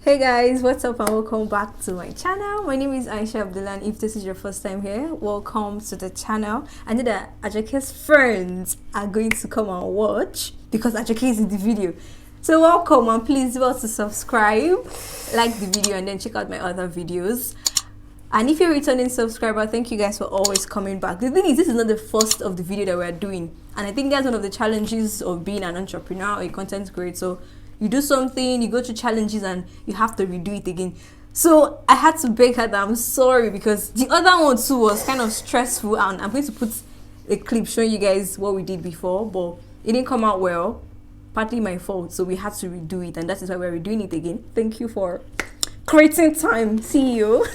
Hey guys, what's up and welcome back to my channel. My name is Aisha Abdullah, and if this is your first time here, welcome to the channel. I know that Ajoke's friends are going to come and watch because Ajoke is in the video. So welcome, and please do also subscribe, like the video, and then check out my other videos. And if you're a returning subscriber, thank you guys for always coming back. The thing is, this is not the first of the video that we're doing, and I think that's one of the challenges of being an entrepreneur or a content creator. So you do something, you go through challenges, and you have to redo it again. So I had to beg her that I'm sorry, because the other one too was kind of stressful, and I'm going to put a clip showing you guys what we did before, but it didn't come out well. Partly my fault, so we had to redo it, and that is why we're redoing it again. Thank you for creating time, CEO.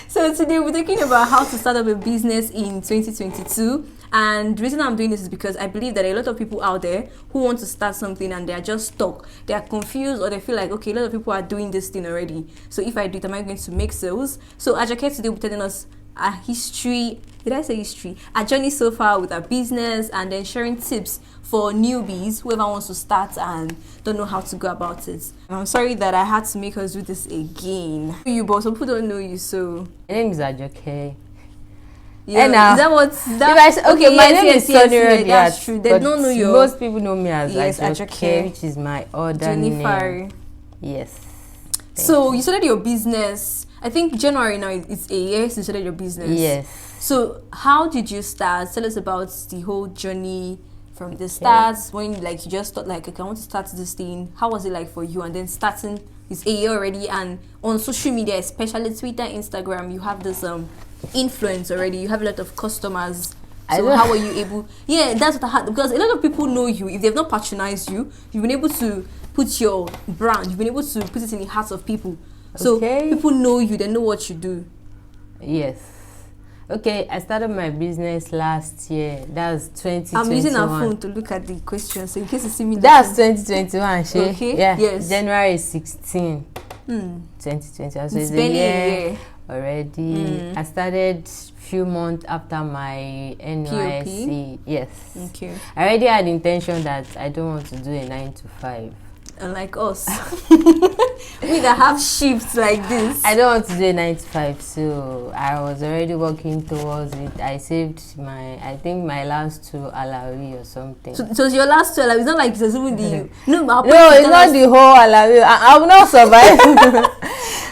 So today we're talking about how to start up a business in 2022. And the reason I'm doing this is because I believe that a lot of people out there who want to start something and they are just stuck. They are confused, or they feel like, okay, a lot of people are doing this thing already. So if I do it, am I going to make sales? So Ajoke today will be telling us a history, did I say history? A journey so far with our business, and then sharing tips for newbies, whoever wants to start and don't know how to go about it. I'm sorry that I had to make us do this again. You, but some people don't know you, so. My name is Ajoke. Yeah, is that what that? Okay, my name is Sonny. That's true. They don't know you. Most people know me as Ajoke, which is my other Jennifer name. Yes. So you started your business. I think January now. It's a year since you started your business. Yes. So how did you start? Tell us about the whole journey from the start. When you just thought like, okay, I want to start this thing. How was it like for you? And then starting, it's a year already, and on social media, especially Twitter, Instagram, you have this influence already. You have a lot of customers. So how were you able? Yeah, that's what I had, because a lot of people know you. If they've not patronized you, you've been able to put your brand. You've been able to put it in the hearts of people. So people know you. They know what you do. Yes. Okay, I started my business last year. That's 2021. I'm using our phone to look at the questions, so in case you see me. That's 2021, Shay. Okay. Yeah. Yes. January 16, 2021. So it's a year already. I started few months after my NYSC. Yes. Okay. I already had intention that I don't want to do a 9 to 5. Unlike us, we that have shifts like this. I don't want to do a 9 to 5, so I was already working towards it. I saved I think my last 2 alawi or something. So your last 2 alawi, it's not like it's even the no, it's not the whole alawi. I will not survive.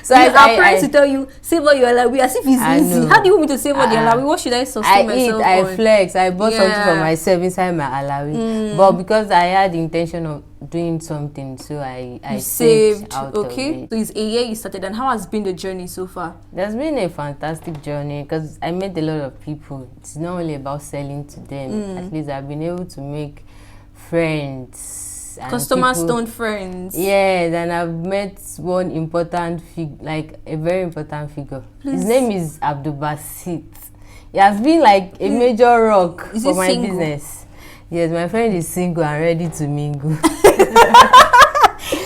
So our parents to tell you save all your alawi as if it's easy. How do you want me to save all the alawi? What should I sustain myself? I flex. I bought something for myself inside my alawi, but because I had the intention of doing something, so I saved out of it. So it's a year you started, and how has been the journey so far? There's been a fantastic journey, because I met a lot of people. It's not only about selling to them. At least I've been able to make friends, customers turned friends. Yes, and I've met one important like a very important figure. His name is Abdul Basit. He has been like a major rock for my business. Yes, my friend is single and ready to mingle.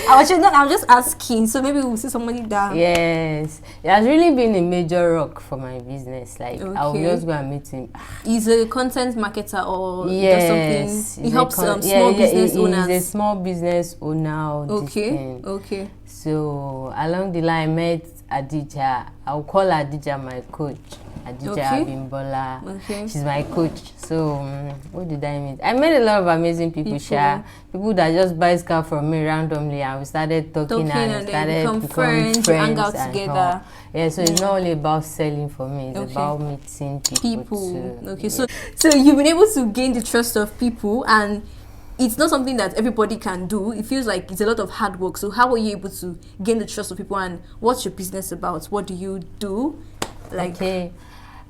I'm just asking, so maybe we'll see somebody down. Yes, it has really been a major rock for my business. Like, I'll just go and meet him. He's a content marketer, or yes, something. He helps small business owners. He's a small business owner. Okay. So along the line, I met Adija. I'll call Adija my coach. Adija Abimbola. She's my coach. So what did I meet? I met a lot of amazing people. People that just buy stuff from me randomly, and we started talking and started becoming friends, hang out together. Yeah, so it's not only about selling for me, it's about meeting people too. Okay, so you've been able to gain the trust of people, and it's not something that everybody can do. It feels like it's a lot of hard work. So how were you able to gain the trust of people, and what's your business about? What do you do?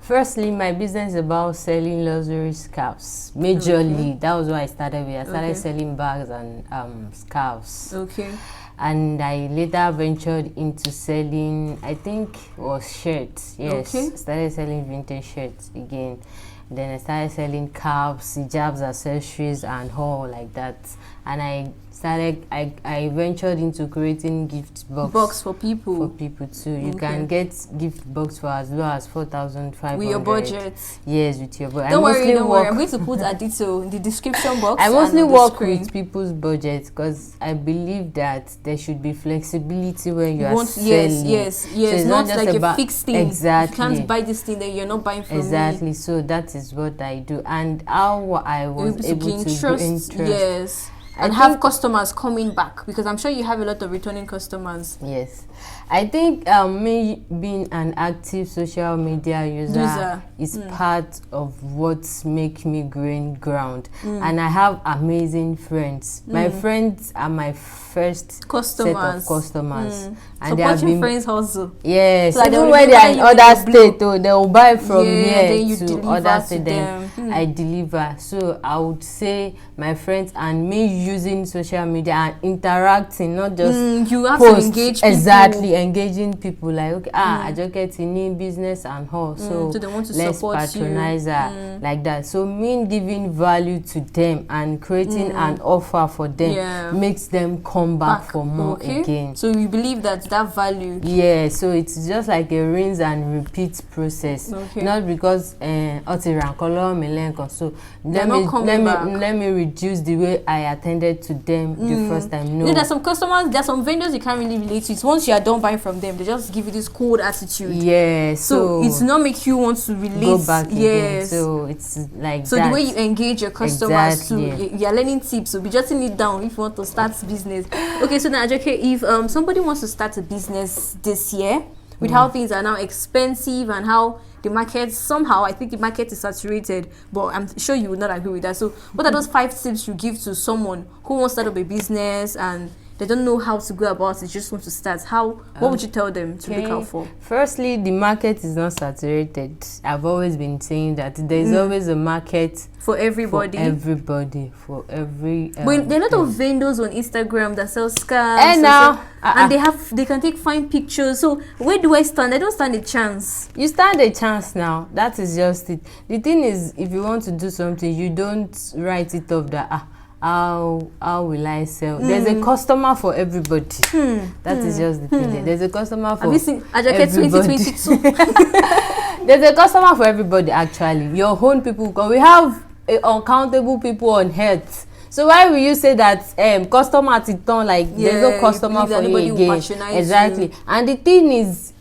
Firstly, my business is about selling luxury scarves. Majorly, that was what I started with. I started selling bags and scarves. And I later ventured into selling, I think it was shirts. Yes, I started selling vintage shirts again. Then I started selling caps, hijabs, accessories, and all like that. And I I ventured into creating gift box for people too. You can get gift box for as low as 4,500 with your budget. Yes, with your budget. Don't worry. I'm going to put a detail in the description box. I mostly work with people's budget because I believe that there should be flexibility when you are selling. Yes. So it's not just like a fixed thing. Exactly. You can't buy this thing that you're not buying from exactly me. So that is what I do, and how I was able to gain trust. Yes. And have customers coming back, because I'm sure you have a lot of returning customers. Yes, I think me being an active social media user is part of what makes me gain ground. And I have amazing friends. My friends are my first set of customers. And supporting friends hustle. Yes, so even when they are in other states, they will buy from here to other states. I deliver. So I would say my friends and me using social media and interacting, not just you have post, to engage people. Exactly, engaging people like, okay, Ajoke in business and all, so they want to let's patronize her like that. So me giving value to them and creating an offer for them makes them come back for more again. So you believe that value? Yeah, so it's just like a rinse and repeat process. Not because so let me reduce the way I attended to them the first time. No, there's some customers, there's some vendors you can't really relate to it. Once you are done buying from them, they just give you this cold attitude. Yeah, so it's not make you want to relate. Go back again. So it's like so that. The way you engage your customers too, you're learning tips. So be jotting it down if you want to start business. Okay, so now Ajoke, if somebody wants to start a business this year, with how things are now expensive and how the market, somehow I think the market is saturated, but I'm sure you would not agree with that. So what are those 5 tips you give to someone who wants to start up a business and they don't know how to go about it, just want to start? What would you tell them to look out for? Firstly, the market is not saturated. I've always been saying that there's always a market for everybody. For every but there are a lot of vendors on Instagram that sell scarves and they can take fine pictures. So where do I stand? I don't stand a chance. You stand a chance now. That is just it. The thing is, if you want to do something, you don't write it off that how will I sell? There's a customer for everybody. That is just the thing. There's a customer for Have you seen Ajoke 2022? There's a customer for everybody, actually. Your own people, because we have uncountable people on earth. So why will you say that customer at it turn like there's no customer for you again? Exactly. And the thing is,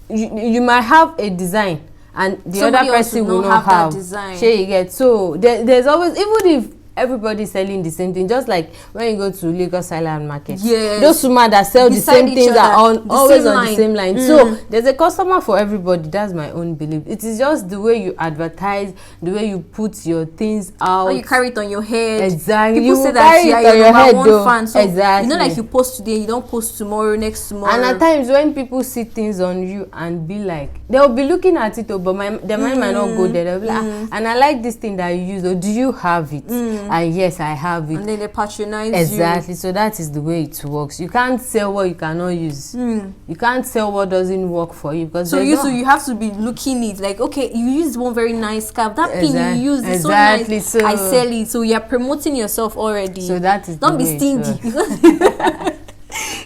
you might have a design and the other person will not have that design. Sure, you get. So there's always, even if everybody's selling the same thing, just like when you go to Lagos Island Market. Yes. Those women that sell the same things are always on the same line. So there's a customer for everybody. That's my own belief. It is just the way you advertise, the way you put your things out. Or you carry it on your head. Exactly. People say that you're number one fan. So exactly. You know, like you post today, you don't post tomorrow, next tomorrow. And at times when people see things on you and be like, they'll be looking at it, but their mind might not go there. They'll be like, and I like this thing that you use, or do you have it? And yes, I have it. And then they patronize exactly. So that is the way it works. You can't sell what you cannot use. You can't sell what doesn't work for you, because so you have to be looking it like, okay, you use one very nice scarf. That pin you use is so nice. So I sell it. So you're promoting yourself already. So that is don't be stingy.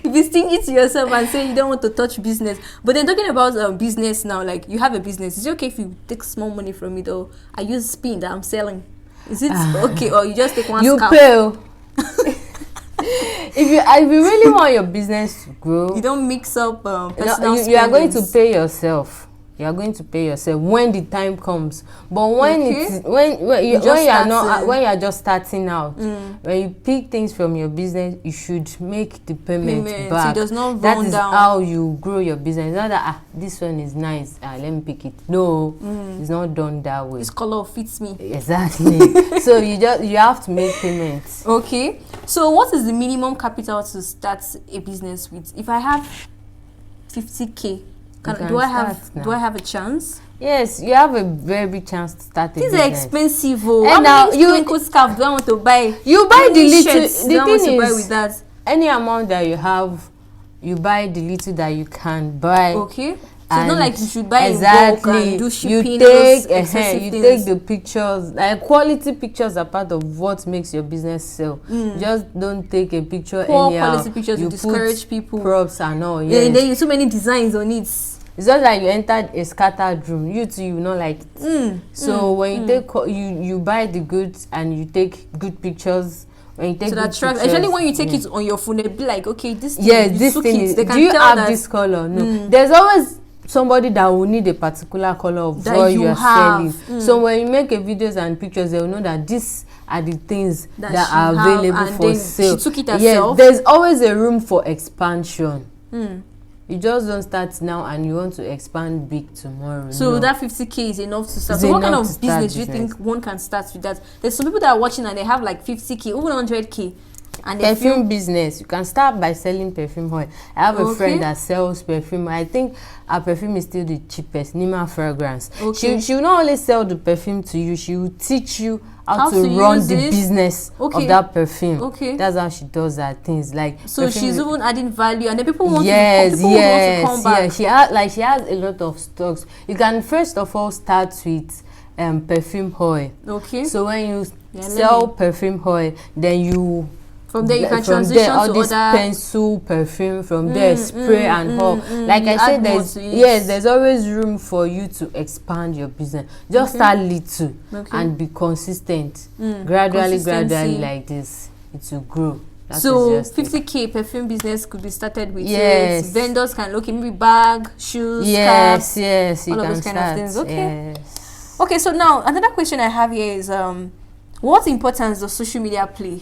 You be stingy to yourself and say you don't want to touch business. But then talking about business now, like you have a business. Is it okay if you take small money from it, or I use spin that I'm selling? Is it okay, or you just take one scalp? You pay. If you really want your business to grow, you don't mix up personal you are going to pay yourself. You are going to pay yourself when the time comes. But when you are just starting out, when you pick things from your business, you should make the payment back. So it does not run that is down. how you grow your business. It's not that this one is nice, let me pick it. No, it's not done that way. This color fits me. Exactly. So you have to make payments. Okay. So what is the minimum capital to start a business with? If I have 50K, do I have a chance? Yes, you have a very big chance to start a business. These are expensive. And how now you scarf do I want to buy? You buy the little. The thing buy with that. Any amount that you have, you buy the little that you can buy. Okay. So it's not like you should buy exactly. in bulk and do shipping. You take the pictures, like quality pictures are part of what makes your business sell. Just don't take a picture anyhow. Quality pictures you discourage people. Props and all. Yeah, and then you so many designs on it. It's just like you entered a scattered room. You too, you not like it. So when you take you buy the goods and you take good pictures. When you take so that especially when you take it on your phone, they'll be like, okay, this thing, this thing is. Do you have this color? No. There's always somebody that will need a particular color of what you are selling. So when you make a videos and pictures, they will know that these are the things that are available for sale. She took it herself. Yes, there's always a room for expansion. You just don't start now and you want to expand big tomorrow. So that 50K is enough to start. So what kind of business do you think one can start with that? There's some people that are watching and they have like 50K, even 100K. And perfume business, you can start by selling perfume oil. I have a friend that sells perfume. I think her perfume is still the cheapest, Nima fragrance. She will not only sell the perfume to you, she will teach you how to run the business of that perfume. That's how she does her things. Like, so she's even adding value, and then people want to come back. She has a lot of stocks. You can first of all start with perfume oil. So when you sell perfume oil, then you from there you can transition to all this pencil perfume, from there spray and all. Like I said, there's always room for you to expand your business. Just start little and be consistent. Gradually like this, it will grow. So 50K perfume business could be started with it. Vendors can look maybe bag, shoes, scarves, all of those kind of things. Okay, so now another question I have here is what importance does social media play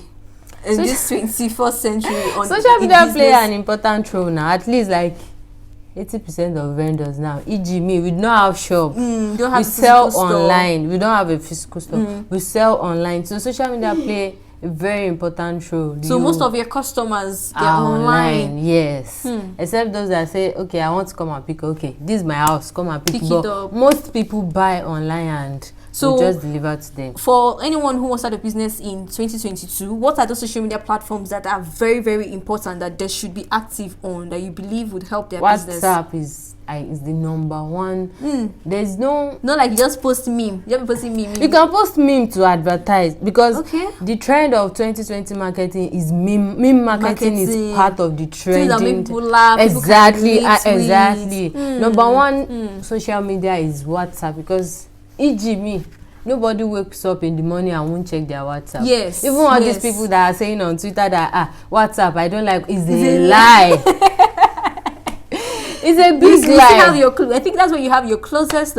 in this 21st century? On social media play an important role now. At least like 80% of vendors now, e.g. me, we don't have shop. We sell online. We don't have a physical store. We sell online. So social media play a very important role. So most of your customers, they're online. Yes. Except those that say, okay, I want to come and pick. Okay, this is my house. Come and pick it up. Most people buy online and so we just deliver to them. For anyone who wants to start a business in 2022, what are those social media platforms that are very, very important that they should be active on, that you believe would help their business? WhatsApp is the number one. There's not like you just post meme. You have posting meme. You can post meme to advertise, because the trend of 2020 marketing is meme marketing is part of the trend. People laugh, exactly. Number one social media is WhatsApp, because e.g. me, nobody wakes up in the morning and won't check their WhatsApp. Even all these people that are saying on Twitter that WhatsApp I don't like is a lie. It's a big lie. I think that's when you have your closest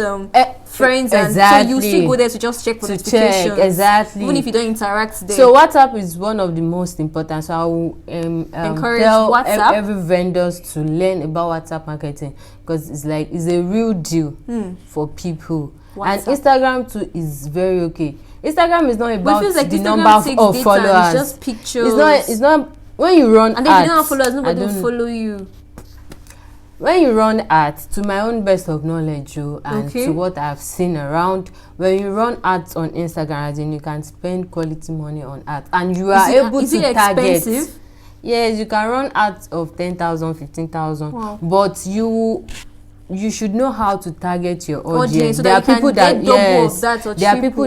friends, and so you still go there to just check for notifications. Even if you don't interact there. So WhatsApp is one of the most important. So I will encourage tell WhatsApp. every vendors to learn about WhatsApp marketing, because it's a real deal for people. And Instagram too is very okay. Instagram is not about the number of followers. It's just pictures. It's not when you run and then you don't have followers, nobody will follow you. When you run ads, to my own best of knowledge, and to what I've seen around, when you run ads on Instagram, as in you can spend quality money on ads, and you are able to target. Expensive? Yes, you can run ads of 10,000, 15,000, but you should know how to target your audience. So there are people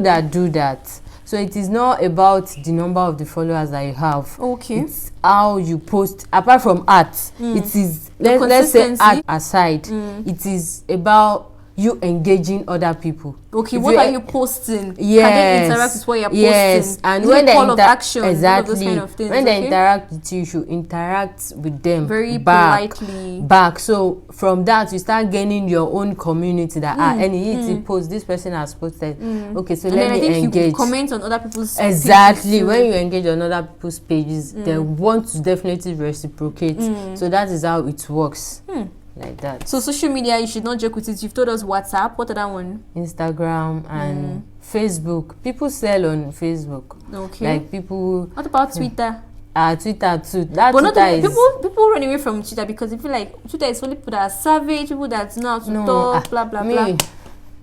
that do that. So it is not about the number of the followers that you have. It's how you post. Apart from ads, it is let's say art aside. It is about you engaging other people. What are you posting? Can they interact with what you're posting? And when they call of action, exactly, those kind of things, when they interact with you, you should interact with them very politely back. So from that, you start gaining your own community. That any post, this person has posted. So let me engage. You comment on other people's pages. When you engage on other people's pages, they want to definitely reciprocate. So that is how it works. Like that. So social media, you should not joke with it. You've told us WhatsApp. What other one? Instagram and Facebook. People sell on Facebook. Like people. What about Twitter? Twitter too. People run away from Twitter because they feel like Twitter is only people that are savage, people that know how to talk, blah blah blah.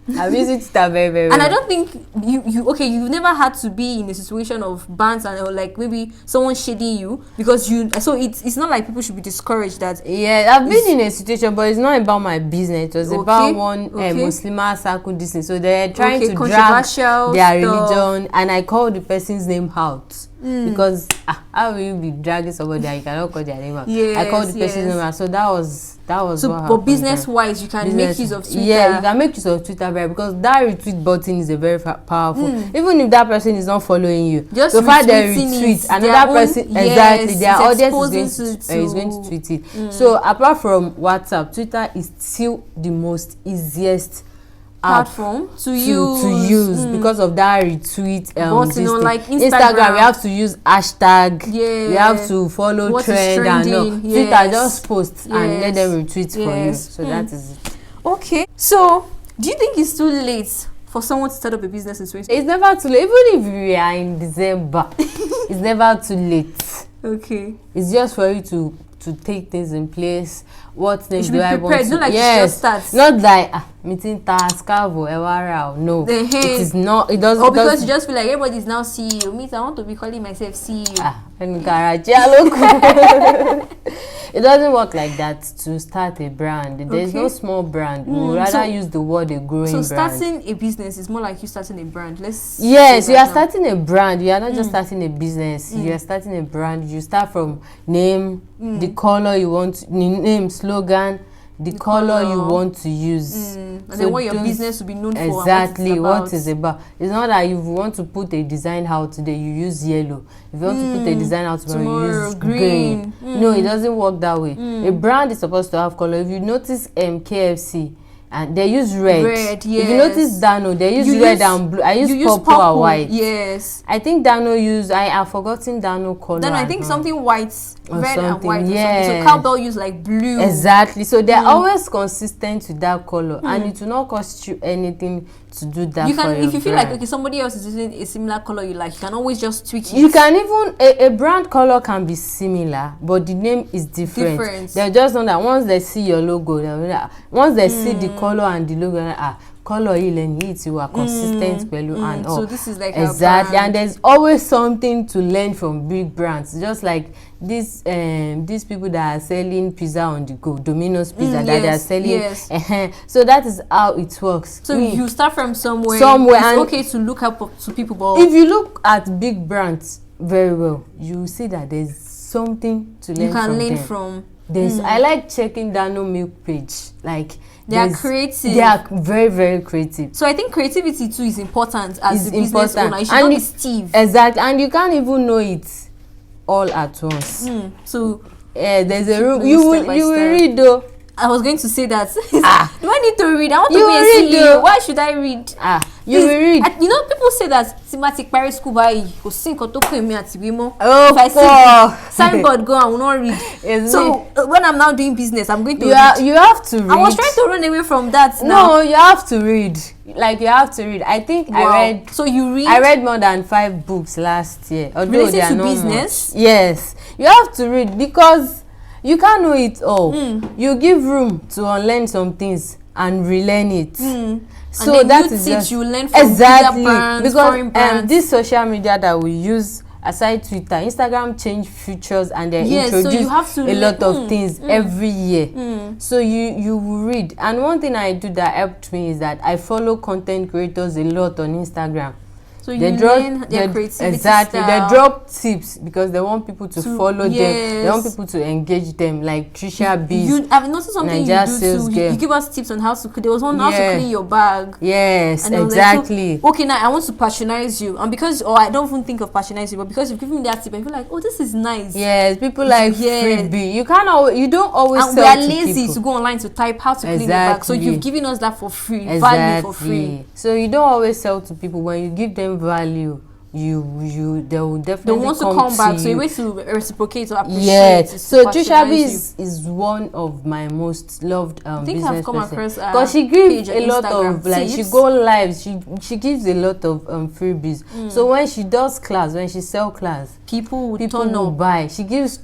I'm using Twitter very, very well. And I don't think you've never had to be in a situation of bans and or like maybe someone shading you because so it's not like people should be discouraged that. Yeah, I've been in a situation, but it's not about my business. It was about one Muslim circle distance. So they're trying to drag their religion, and I called the person's name out. Because how will you be dragging somebody that you cannot call their name out? I called the person's name out. So that was so, what happened. But business wise, you can make use of Twitter. Yeah, you can make use of Twitter because that retweet button is a very powerful. Even if that person is not following you, just so far they retweet another person, exactly, their audience is going to tweet it. So apart from WhatsApp, Twitter is still the most easiest platform to use because of that retweet but like Instagram, you have to use hashtag, you have to follow trend and all. Twitter just post and let them retweet for you. So that is it. Okay, so do you think it's too late for someone to start up a business in 2020? It's never too late. Even if we are in December, it's never too late. Okay, it's just for you to take things in place. What things do I want to? Not like just start. Not like meeting task, no. It is not. It doesn't. Or because you just feel like everybody's now CEO. Me, I want to be calling myself CEO. It doesn't work like that to start a brand. There's no small brand. We would rather use the word a growing brand. So starting a business is more like you starting a brand. Yes, you are starting a brand. You are not just starting a business. You are starting a brand. You start from name, the color you want, name, slogan, the color you want to use. And then what your business will be known for. Exactly, what it's about. It's not that if you want to put a design out today, you use yellow. If you want to put a design out tomorrow, you use green. No, it doesn't work that way. A brand is supposed to have color. If you notice KFC, and they use red. If you notice Dano, they use red and blue. I use purple and white. Yes. I think Dano I have forgotten Dano color. Then I think something white, red and white. So Cowbell use like blue. Exactly. So they're always consistent with that color, and it will not cost you anything to do that. You can, if you feel like somebody else is using a similar color you like, you can always just tweak it. You can even a brand color can be similar, but the name is different. They're just know that once they see your logo, once they see the color and the logo, color you are consistent and all. So this is like exactly, and there's always something to learn from big brands. Just like these people that are selling pizza on the go, Domino's Pizza, that they are selling. So that is how it works. So you start from somewhere. It's okay to look up to people, but if you look at big brands very well, you see that there's something to learn. You can learn from. I like checking Dano Milk page. Like they are creative. They are very, very creative. So I think creativity too is important as a business owner. You should not be Steve. Exactly, and you can't even know it all at once. So there's a room. You will read though. I was going to say that. Do I need to read? I want to be a CEO. Why should I read? You will read. You know, people say that thematic Paris school by go sink or to me at Tibimo. If I see signboard go, I will not read. So when I'm now doing business, I'm going to read. You have to read. I was trying to run away from that. No, you have to read. Like you have to read. I think I read. So you read? I read more than 5 books last year. Related to business? Yes, you have to read because you can't know it all. You give room to unlearn some things and relearn it. So and that is just you learn from brands, because this social media that we use aside Twitter, Instagram change features and they introduce so you have to a lot of things every year. So you will read. And one thing I do that helped me is that I follow content creators a lot on Instagram. So you learn their creativity style. They drop tips because they want people to follow them. They want people to engage them, like Trisha B's. I've noticed something you do too. You give us tips on how to. There was one how to clean your bag. Yes, and exactly. Like, so, okay, now I want to patronize you, and because I don't even think of patronizing you, but because you've given me that tip, I feel like, oh, this is nice. Yes, people like freebie. You don't always. And we are lazy to go online to type how to clean your bag. So you've given us that for free, value for free. So you don't always sell to people. When you give them value, they will definitely want to come back. So a way to reciprocate or appreciate. Yes. So Trisha B is one of my most loved I think business I've come across because she gives a lot of tips. she go live. She gives a lot of freebies. So when she does class, when she sell class, people will buy. She gives.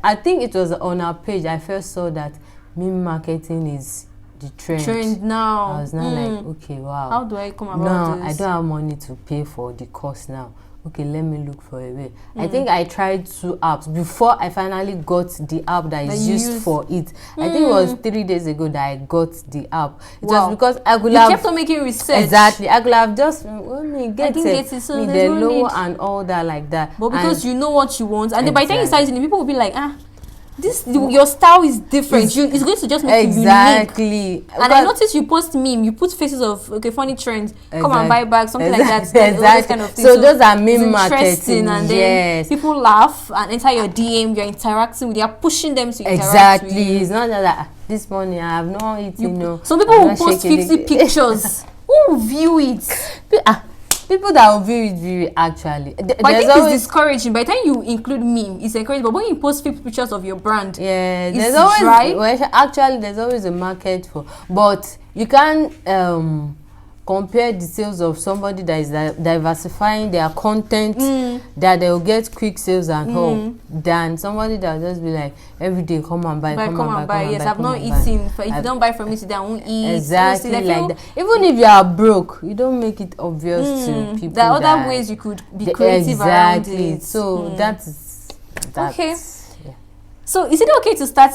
I think it was on her page I first saw that meme marketing is the trend now. I was now like, okay, wow, how do I come about now this? I don't have money to pay for the course now. Okay, let me look for a way. I think I tried 2 apps before I finally got the app that is used for it. I think it was 3 days ago that I got the app. It was because I could have kept on making research. Exactly, I could have just get it, so the lower and all that like that. But because you know what you want, and then by the time you start using it, people will be like, your style is different. It's going to just make you unique. And I noticed you post meme, you put faces of funny trends, come and buy bags, something like that. Exactly. Kind of thing. So those are meme marketing, and then people laugh and enter your DM. You're interacting with, you're pushing them to interact with you. It's not that this morning I have not eaten. Some people will post 50 pictures. Who will view it? People that will view it actually. But I think it's discouraging. By the time you include meme, it's encouraging. But when you post 50 pictures of your brand, there's always there's always a market for. But you can't compare the sales of somebody that is diversifying their content, that they will get quick sales and all, than somebody that will just be like every day come and buy. Yes, I've not eaten. If you don't buy from me today, I won't eat. Exactly like that. Even if you are broke, you don't make it obvious to people. There are other ways you could be creative around it. So that's okay. Yeah. So is it okay to start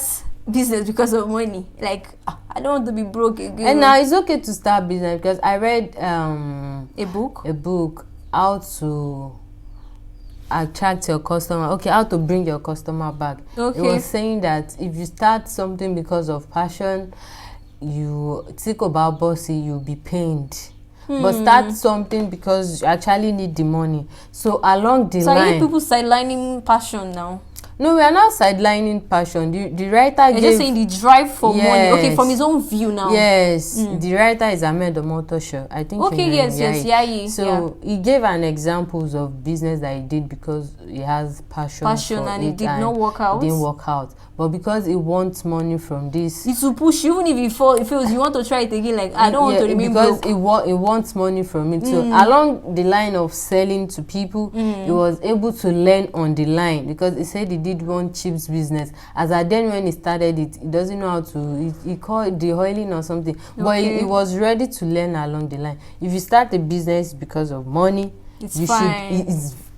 business because of money? Like, I don't want to be broke again. And now it's okay to start business because I read a book how to attract your customer. Okay, how to bring your customer back. It was saying that if you start something because of passion, you think about bossy, you'll be pained. But start something because you actually need the money. So along the line, so are you people sidelining passion now? No, we are not sidelining passion. The writer You're just saying the drive for money. Okay, from his own view now. Yes, the writer is Ahmed Omotosho. I think. Okay, yes. So he gave an examples of business that he did because he has passion for and it, it did not work out. It didn't work out, but because he wants money from this, it will push you. Even if it feels you want to try it again. Like I don't want to remain because broke. he wants money from it. So along the line of selling to people, he was able to learn on the line because he said he did one chips business. As at then when he started it, he doesn't know how to. He called it the oiling or something, but he was ready to learn along the line. If you start a business because of money, it's fine.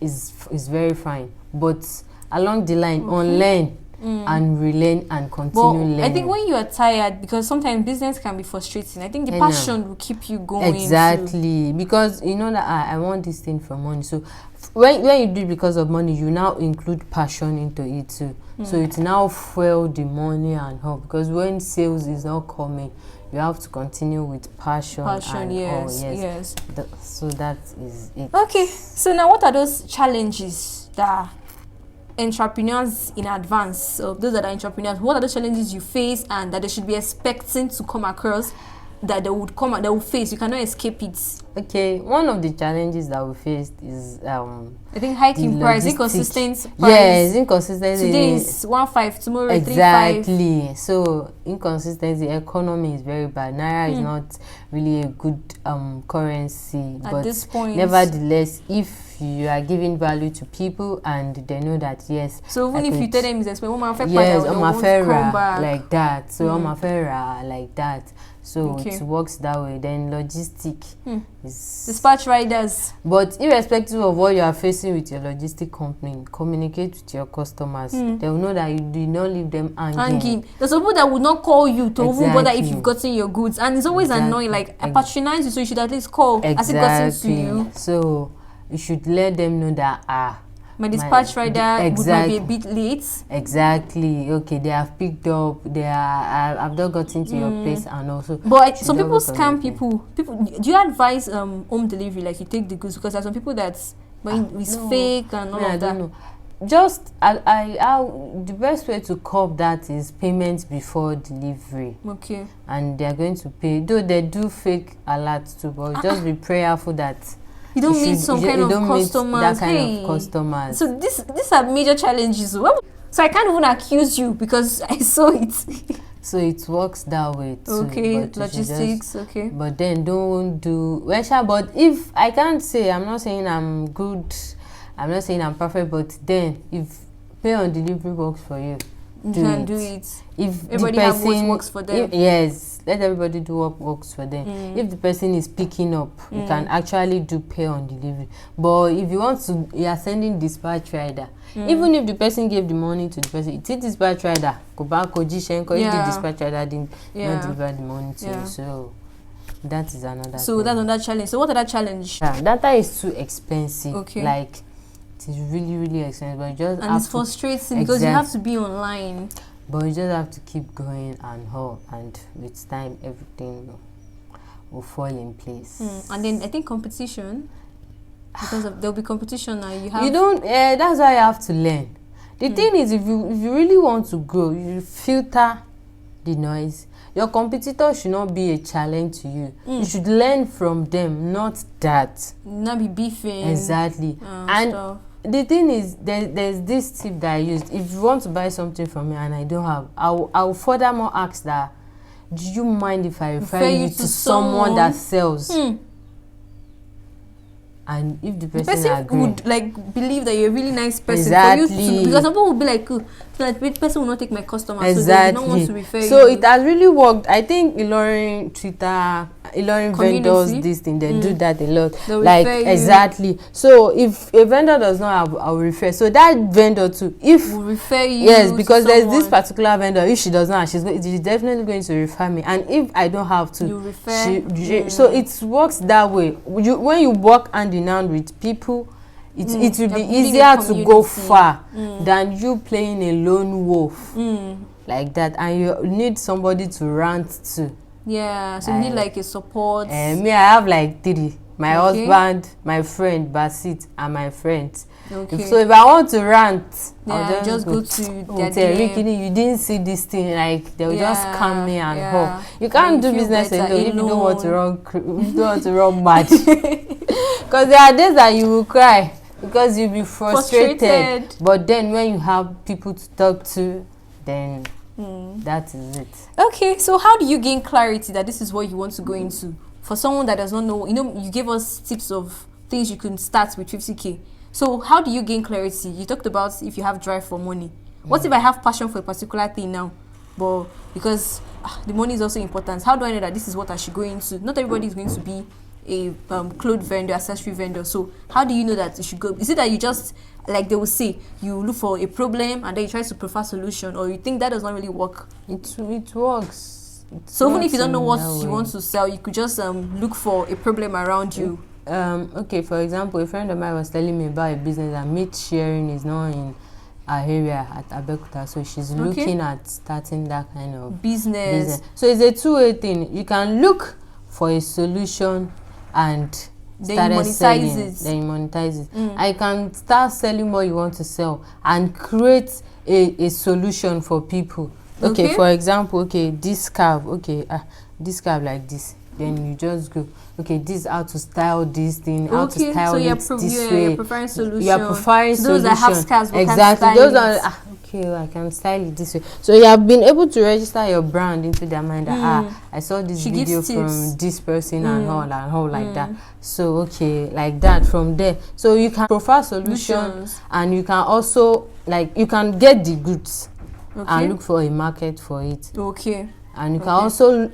It's very fine. But along the line, unlearn and relearn and continue learning. I think when you are tired, because sometimes business can be frustrating, I think the passion will keep you going. Exactly, because you know that I want this thing for money. So when you do it because of money, you now include passion into it too. So it now fuel the money and hope. Because when sales is not coming, you have to continue with passion and yes. So that is it. Okay, so now what are those challenges that entrepreneurs in advance, so those that are entrepreneurs, what are the challenges you face and that they should be expecting to come across, that they will face? You cannot escape it. Okay, one of the challenges that we faced is I think hiking price, inconsistent price. Yes, inconsistency. Today is 1.5, tomorrow 3.5. Exactly. So inconsistency, economy is very bad. Naira is not really a good currency at this point. Nevertheless, if you are giving value to people and they know that yes. So even if you tell them it's expensive, like that. So like that. So it works that way. Then logistic is dispatch riders. But irrespective of what you are facing with your logistic company, communicate with your customers. They will know that you do not leave them hanging. There's people that would not call you to even bother if you've gotten your goods, and it's always annoying. Like I patronize you, so you should at least call as it gotten to you. So you should let them know that my dispatch rider might be a bit late. Exactly. Okay, they have picked up. I've not gotten to your place, and also. But some people scam people. Do you advise home delivery, like you take the goods, because there's some people that's it's fake and all of that. I don't know. Just the best way to curb that is payment before delivery. Okay. And they are going to pay. Though they do fake alerts too, but just be prayerful that. You don't meet some kind of customers. That kind of customers. So these are major challenges. So I can't even accuse you because I saw it. So it works that way too. Okay, logistics. Okay. But then don't do but if I can't say, I'm not saying I'm good. I'm not saying I'm perfect. But then if pay on delivery works for you, do it. If everybody have what works for them. Yes, let everybody do what works for them. If the person is picking up, you can actually do pay on delivery. But if you want to, you are sending dispatch rider. Even if the person gave the money to the person, it's dispatch rider. Go back, if the dispatch rider didn't not deliver the money to you. So that is another. So that's another challenge. So what other challenge? Data is too expensive. Okay. Like it is really, really expensive. But just and it's frustrating because you have to be online. But you just have to keep going and with time everything will fall in place. And then I think competition, because there'll be competition now. That's why you have to learn. The thing is, if you really want to grow, you filter the noise. Your competitor should not be a challenge to you. You should learn from them, not that. Not be beefing. Exactly. And stuff. The thing is, there's this tip that I used. If you want to buy something from me and I don't have, I'll furthermore ask that, do you mind if I refer you to someone that sells? And if the person would like believe that you're a really nice person, exactly. for you to, because some people will be like, that person will not take my customer, exactly. so they don't want to refer you. So it has really worked. I think Ilorin Twitter, Ilorin vendors, this thing, they do that a lot. They'll like exactly. So if a vendor does not have, I'll refer. So that vendor too, will refer you. Yes, because there's this particular vendor. If she does not, she's definitely going to refer me. And if I don't have to, you refer. So it works that way. When you work hand in hand with people, it will be easier to go far than you playing a lone wolf like that, and you need somebody to rant to. Yeah, so you need like a support. Me, I have like 3. My husband, my friend Basit, and my friends. So if I want to rant, I'll just go to Rikini, you didn't see this thing, like they'll just calm me and hope. You can't do business alone if you don't want to run mad. Because there are days that you will cry because you'll be frustrated. But then when you have people to talk to, then that is it. Okay, so how do you gain clarity that this is what you want to go into? For someone that does not know, you gave us tips of things you can start with 50K. So how do you gain clarity? You talked about if you have drive for money. What if I have passion for a particular thing now, but because the money is also important? How do I know that this is what I should go into? Not everybody is going to be a clothes vendor, accessory vendor. So how do you know that you should go? Is it that you just, like they will say, you look for a problem and then you try to prefer solution, or you think that does not really work? It works. So even if you don't know what you want to sell, you could just look for a problem around you. Okay, for example, a friend of mine was telling me about a business that meat sharing is not in our area at Abeokuta, so she's looking at starting that kind of business. So it's a two-way thing. You can look for a solution and then you monetize it. I can start selling what you want to sell and create a solution for people. Okay, for example, this cap, this cap like this. Then you just go, this is how to style this thing, how to style it this way. You're preferring solution. You are preferring those that have scars, exactly. Those are I can style it this way. So you have been able to register your brand into their mind that I saw this video from this person and all like that. So like that from there. So you can profile solutions and you can also you can get the goods and look for a market for it. And you can also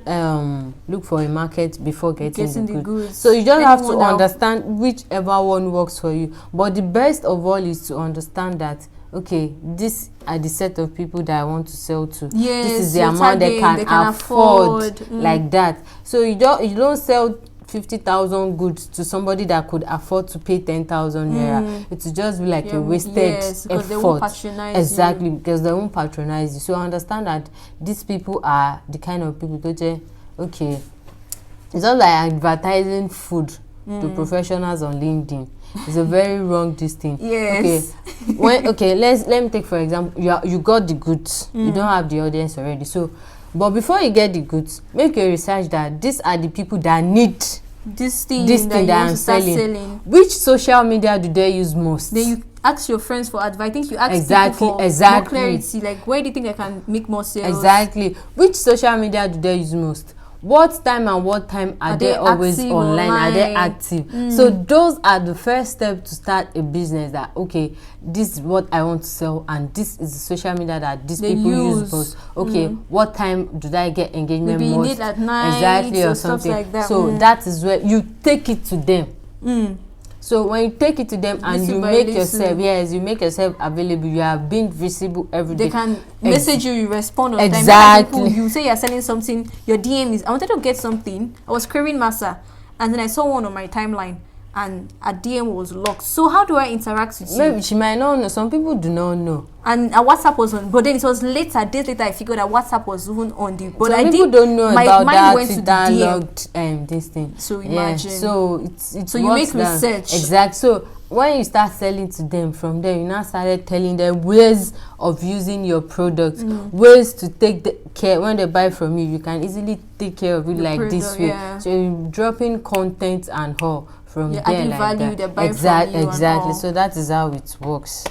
look for a market before getting the goods. So you just have to understand whichever one works for you. But the best of all is to understand that, these are the set of people that I want to sell to. Yes, this is the amount they can afford. Like that. So you don't sell 50,000 goods to somebody that could afford to pay 10,000 naira. It will just be like a wasted effort. They won't patronize you. Because they won't patronize you. So I understand that these people are the kind of people that say, it's not like advertising food to professionals on LinkedIn. It's a very wrong thing. Yes. Let me take for example, you got the goods. You don't have the audience already. So but before you get the goods, make a research that these are the people that need this thing that I'm selling. Which social media do they use most? Then you ask your friends for advice. I think you ask people for more clarity. Like, where do you think I can make more sales? Exactly. Which social media do they use most? what time and what time are they always online? Are they active? So those are the first step to start a business. That okay, this is what I want to sell, and this is the social media that these people use most. Okay, what time do I get engagement maybe most? You need at night, exactly, or something like that. So that is where you take it to them. So when you take it to them and you make yourself, you make yourself available, you are being visible every day. They can message you, you respond on time. Exactly. You say you're selling something, your DM is, I wanted to get something, I was craving masa, and then I saw one on my timeline, and a DM was locked. So how do I interact with you? Maybe she might not know. Some people do not know. And WhatsApp was on, but then it was days later I figured that WhatsApp was even on the. But some people don't know about that logged this thing. So imagine. So it's so you make research. Exactly. So when you start selling to them, from there you now started telling them ways of using your product, ways to take care when they buy from you. You can easily take care of it the like product, this way. Yeah. So you're dropping content and all. From there, adding like value, that. Exactly. So that is how it works.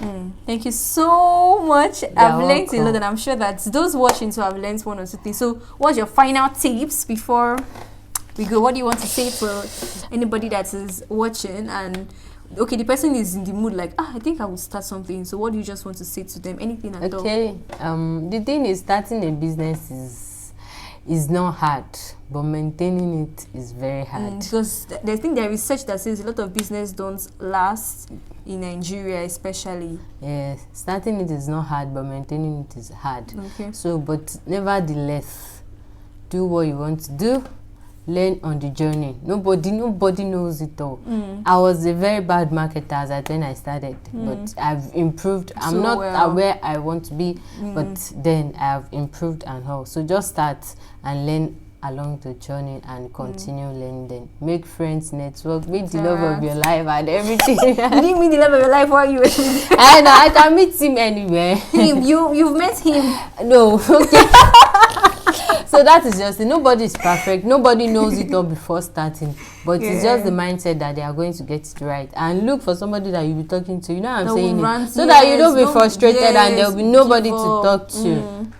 Thank you so much. I've learned a lot, and I'm sure that those watching too have learned one or two things. So, what's your final tips before we go? What do you want to say to anybody that is watching? And okay, the person is in the mood like, I think I will start something. So, what do you just want to say to them? Anything at all? Okay. The thing is, starting a business is not hard, but maintaining it is very hard. Because I think there is research that says a lot of business don't last in Nigeria, especially. Yes, starting it is not hard, but maintaining it is hard. Okay. So, but nevertheless, do what you want to do. Learn on the journey. Nobody knows it all. I was a very bad marketer as when I started, but I've improved. I'm not where I want to be, but then I've improved and all. So just start and learn along the journey and continue learning. Then make friends, network, meet the love of your life and everything. You didn't meet the love of your life while you were. I know, I can meet him anywhere. You've met him. No, okay. So that is just it. Nobody is perfect. Nobody knows it all before starting. But it's just the mindset that they are going to get it right. And look for somebody that you'll be talking to. You know what I'm saying? So that you don't be frustrated and there'll be nobody to talk to.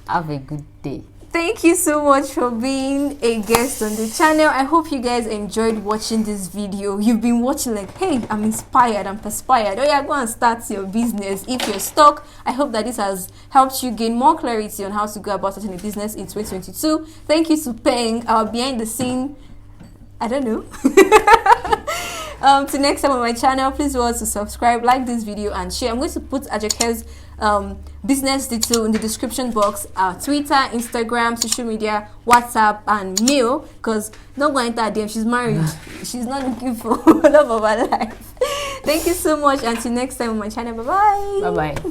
Have a good day. Thank you so much for being a guest on the channel. I hope you guys enjoyed watching this video. You've been watching like, hey, I'm inspired, I'm perspired. Oh yeah, go and start your business. If you're stuck, I hope that this has helped you gain more clarity on how to go about starting a business in 2022. Thank you to Peng, our behind the scene, I don't know. Till next time on my channel, please do also subscribe, like this video and share. I'm going to put Ajoke's business detail in the description box, Twitter, Instagram, social media, WhatsApp and mail, because not going to DM, she's married. She's not looking for love of her life. Thank you so much. Until next time on my channel. Bye bye. Bye bye.